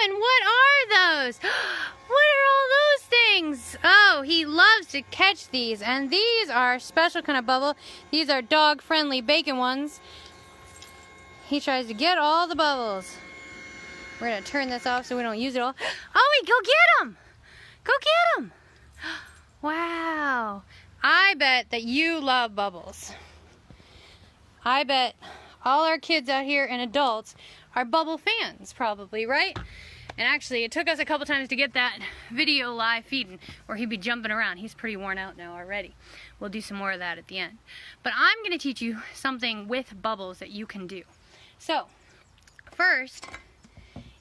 Owen, what are those? What are all those things? Oh, he loves to catch these, and these are special kind of bubble. These are dog-friendly bacon ones. He tries to get all the bubbles. We're going to turn this off so we don't use it all. Owen, go get them! Go get them! Wow. I bet that you love bubbles. I bet all our kids out here and adults are bubble fans, probably, right? And actually, it took us a couple times to get that video live feeding, or he'd be jumping around. He's pretty worn out now already. We'll do some more of that at the end. But I'm going to teach you something with bubbles that you can do. So, first,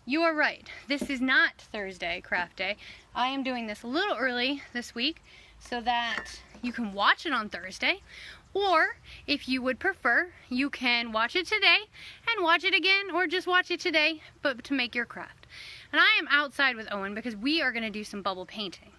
you are right. This is not Thursday craft day. I am doing this a little early this week so that you can watch it on Thursday. Or, if you would prefer, you can watch it today and watch it again, or just watch it today, but to make your craft. And I am outside with Owen because we are going to do some bubble painting.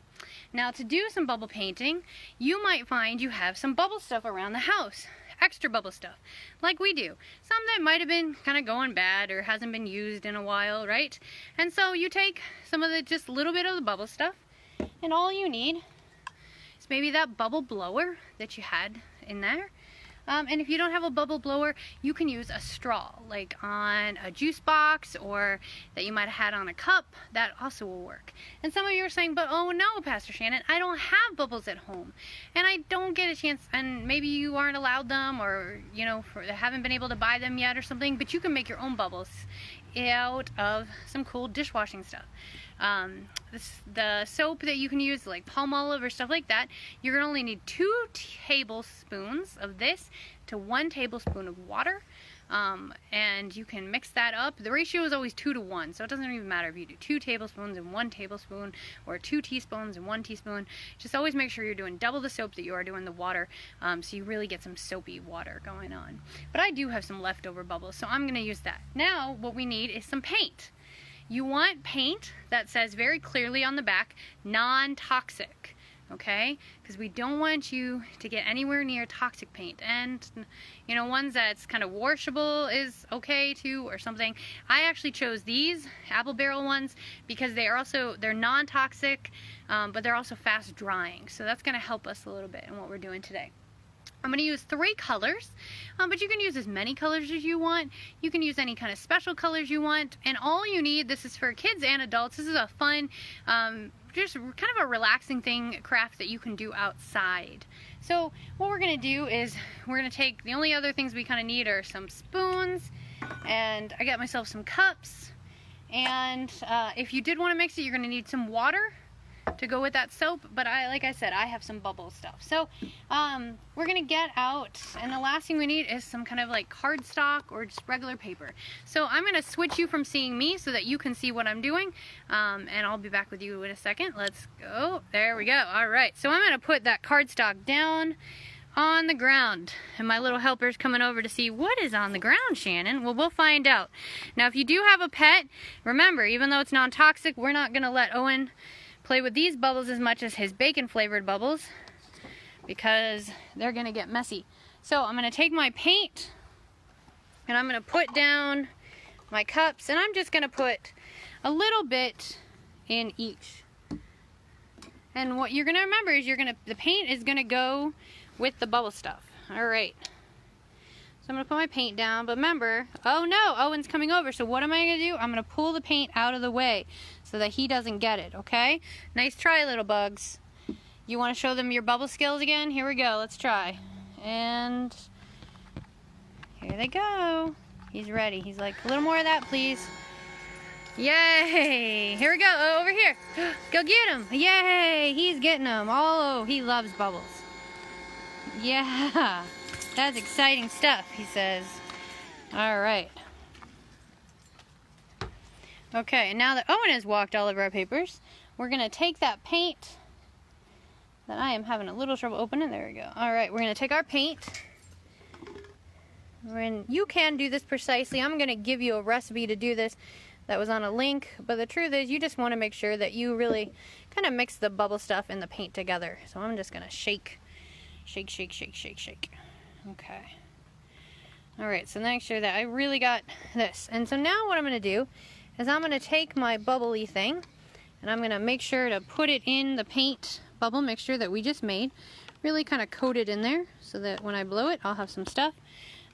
Now, to do some bubble painting, you might find you have some bubble stuff around the house. Extra bubble stuff, like we do. Some that might have been kind of going bad or hasn't been used in a while, right? And so you take some of the, just a little bit of the bubble stuff, and all you need is maybe that bubble blower that you had in there. And if you don't have a bubble blower, you can use a straw, like on a juice box or that you might have had on a cup. That also will work. And some of you are saying, but oh no, Pastor Shannon, I don't have bubbles at home. And I don't get a chance, and maybe you aren't allowed them, or, you know, haven't been able to buy them yet or something, but you can make your own bubbles out of some cool dishwashing stuff. The soap that you can use, like Palmolive or stuff like that, you're gonna only need 2 tablespoons of this to 1 tablespoon of water, and you can mix that up. The ratio is always 2 to 1, so it doesn't even matter if you do 2 tablespoons and 1 tablespoon or 2 teaspoons and 1 teaspoon. Just always make sure you're doing double the soap that you are doing the water, so you really get some soapy water going on. But I do have some leftover bubbles, so I'm gonna use that. Now what we need is some paint. You want paint that says very clearly on the back, non-toxic, okay? Because we don't want you to get anywhere near toxic paint. And, you know, ones that's kind of washable is okay too, or something. I actually chose these apple barrel ones because they're non-toxic, but they're also fast drying. So that's going to help us a little bit in what we're doing today. I'm going to use 3 colors, but you can use as many colors as you want. You can use any kind of special colors you want, and all you need, this is for kids and adults, this is a fun, just kind of a relaxing craft that you can do outside. So what we're going to do is we're going to take, the only other things we kind of need are some spoons, and I got myself some cups, and if you did want to mix it, you're going to need some water to go with that soap, but like I said, I have some bubble stuff. So we're gonna get out, and the last thing we need is some kind of like cardstock or just regular paper. So I'm gonna switch you from seeing me so that you can see what I'm doing, and I'll be back with you in a second. Let's go. There we go. All right, so I'm gonna put that cardstock down on the ground, and my little helper's coming over to see what is on the ground, Shannon. Well, we'll find out. Now, if you do have a pet, remember, even though it's non-toxic, we're not gonna let Owen play with these bubbles as much as his bacon flavored bubbles because they're gonna get messy. So I'm gonna take my paint and I'm gonna put down my cups, and I'm just gonna put a little bit in each. And what you're gonna remember is the paint is gonna go with the bubble stuff. All right. So I'm gonna put my paint down, but remember, oh no, Owen's coming over, so what am I gonna do? I'm gonna pull the paint out of the way so that he doesn't get it, okay? Nice try, little bugs. You wanna show them your bubble skills again? Here we go, let's try. And here they go. He's ready. He's like, a little more of that, please. Yay! Here we go, over here. Go get him. Yay! He's getting them. Oh, he loves bubbles. Yeah. That's exciting stuff, he says. All right. Okay, and now that Owen has walked all of our papers, we're going to take that paint that I am having a little trouble opening. There we go. All right, we're going to take our paint. You can do this precisely. I'm going to give you a recipe to do this that was on a link, but the truth is you just want to make sure that you really kind of mix the bubble stuff and the paint together. So I'm just going to shake, shake, shake, shake, shake, shake. Okay. Alright, so make sure that I really got this. And so now what I'm going to do is I'm going to take my bubbly thing and I'm going to make sure to put it in the paint bubble mixture that we just made. Really kind of coat it in there so that when I blow it, I'll have some stuff.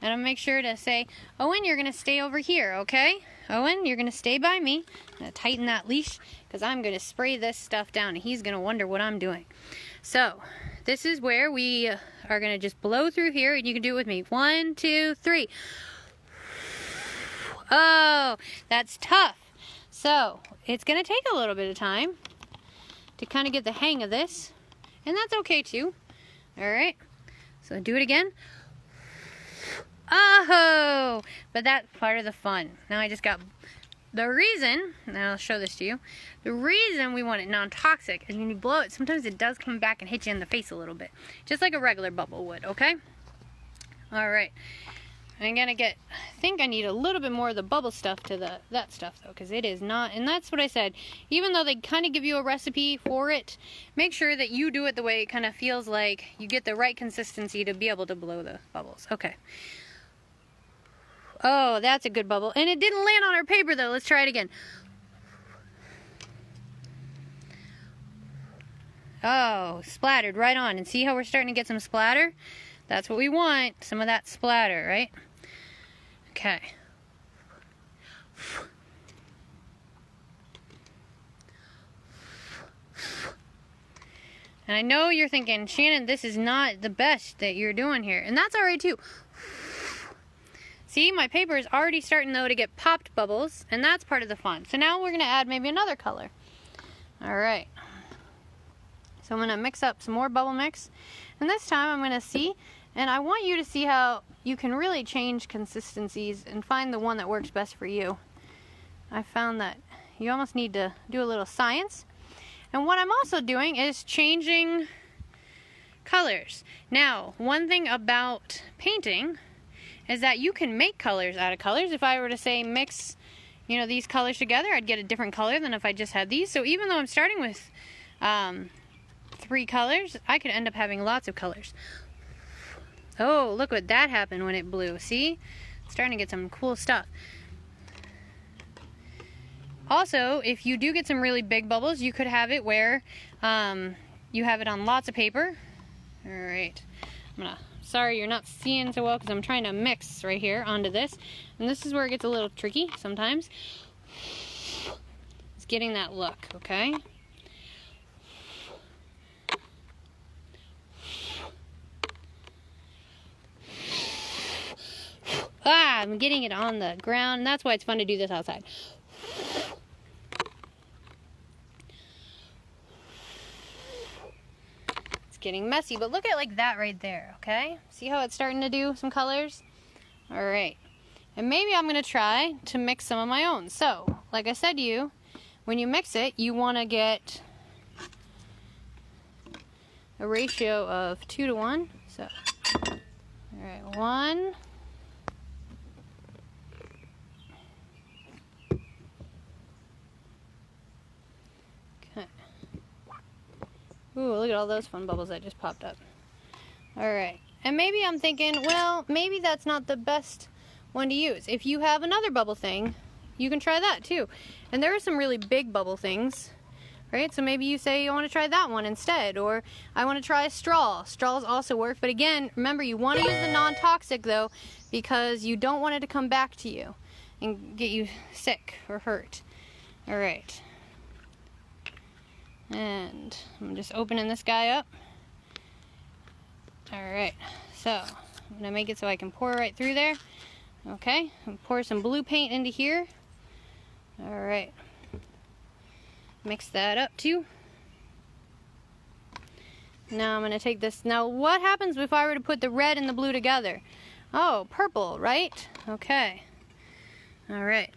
And I'll make sure to say, Owen, you're going to stay over here, okay? Owen, you're going to stay by me. I'm going to tighten that leash because I'm going to spray this stuff down and he's going to wonder what I'm doing. So, this is where we are going to just blow through here, and you can do it with me. 1, 2, 3. Oh, that's tough. So, it's going to take a little bit of time to kind of get the hang of this, and that's okay too. Alright, so do it again. Oh, but that's part of the fun. Now I just got the reason, and I'll show this to you. The reason we want it non-toxic is when you blow it, sometimes it does come back and hit you in the face a little bit, just like a regular bubble would, okay? Alright, I'm gonna get, I think I need a little bit more of the bubble stuff to that stuff though, because it is not, and that's what I said, even though they kind of give you a recipe for it, make sure that you do it the way it kind of feels like you get the right consistency to be able to blow the bubbles. Okay. Oh, that's a good bubble. And it didn't land on our paper though. Let's try it again. Oh, splattered right on. And see how we're starting to get some splatter? That's what we want. Some of that splatter, right? Okay. And I know you're thinking, Shannon, this is not the best that you're doing here. And that's alright too. See, my paper is already starting though to get popped bubbles, and that's part of the fun. So now we're going to add maybe another color. Alright. So I'm going to mix up some more bubble mix. And this time I'm going to see, and I want you to see how you can really change consistencies and find the one that works best for you. I found that you almost need to do a little science. And what I'm also doing is changing colors. Now, one thing about painting is that you can make colors out of colors. If I were to say mix, you know, these colors together, I'd get a different color than if I just had these. So even though I'm starting with 3 colors, I could end up having lots of colors. Oh, look what that happened when it blew. See? Starting to get some cool stuff. Also, if you do get some really big bubbles, you could have it where you have it on lots of paper. Alright, sorry you're not seeing so well because I'm trying to mix right here onto this. And this is where it gets a little tricky sometimes. It's getting that look, okay? Ah, I'm getting it on the ground. And that's why it's fun to do this outside. Getting messy, but look at like that right there, okay? See how it's starting to do some colors? Alright, and maybe I'm gonna try to mix some of my own. So, like I said to you, when you mix it, you want to get a ratio of 2 to 1. So, alright, 1. Ooh, look at all those fun bubbles that just popped up. Alright, and maybe I'm thinking, well, maybe that's not the best one to use. If you have another bubble thing, you can try that too. And there are some really big bubble things, right? So maybe you say you want to try that one instead, or I want to try a straw. Straws also work, but again, remember you want to use the non-toxic though, because you don't want it to come back to you and get you sick or hurt. Alright. And I'm just opening this guy up. Alright, so I'm going to make it so I can pour right through there. Okay, and pour some blue paint into here. Alright. Mix that up too. Now I'm going to take this. Now what happens if I were to put the red and the blue together? Oh, purple, right? Okay. Alright.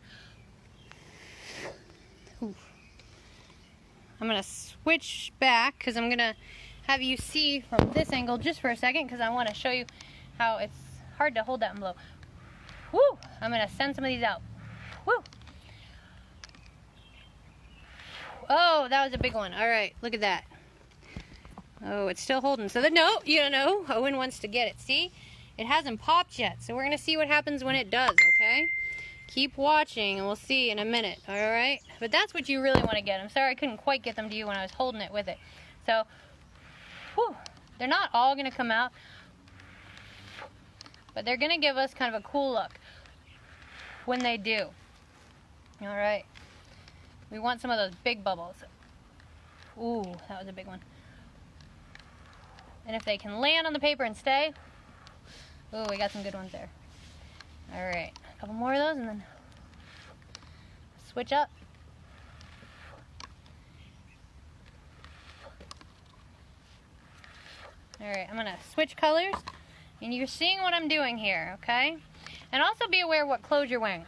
I'm going to switch back because I'm going to have you see from this angle just for a second because I want to show you how it's hard to hold that and blow. Woo! I'm going to send some of these out. Woo! Oh, that was a big one. Alright, look at that. Oh, it's still holding. So no, you don't know. Owen wants to get it. See? It hasn't popped yet. So we're going to see what happens when it does, okay? keep watching and we'll see in a minute, alright? But that's what you really want to get. I'm sorry I couldn't quite get them to you when I was holding it with it. So, whew, they're not all going to come out, but they're going to give us kind of a cool look when they do. Alright, we want some of those big bubbles. Ooh, that was a big one. And if they can land on the paper and stay, ooh, we got some good ones there. Alright, a couple more of those and then switch up. Alright, I'm going to switch colors, and you're seeing what I'm doing here, okay? And also be aware of what clothes you're wearing,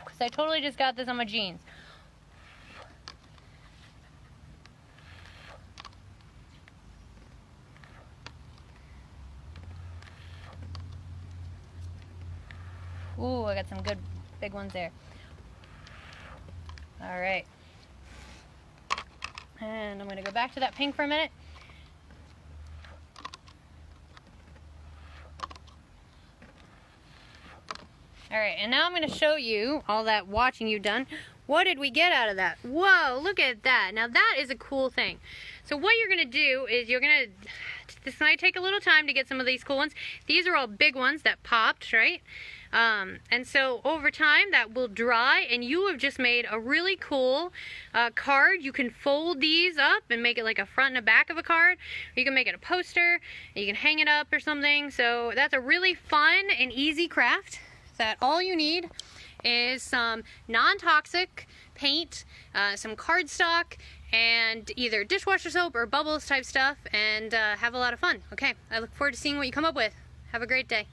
because I totally just got this on my jeans. Ooh, I got some good big ones there. Alright. And I'm going to go back to that pink for a minute. Alright, and now I'm going to show you all that watching you've done. What did we get out of that? Whoa, look at that. Now that is a cool thing. So what you're going to do is you're going to, this might take a little time to get some of these cool ones. These are all big ones that popped, right? And so over time that will dry and you have just made a really cool card. You can fold these up and make it like a front and a back of a card. Or you can make it a poster, and you can hang it up or something. So that's a really fun and easy craft that all you need is some non-toxic paint, some cardstock, and either dishwasher soap or bubbles type stuff, and have a lot of fun. Okay, I look forward to seeing what you come up with. Have a great day.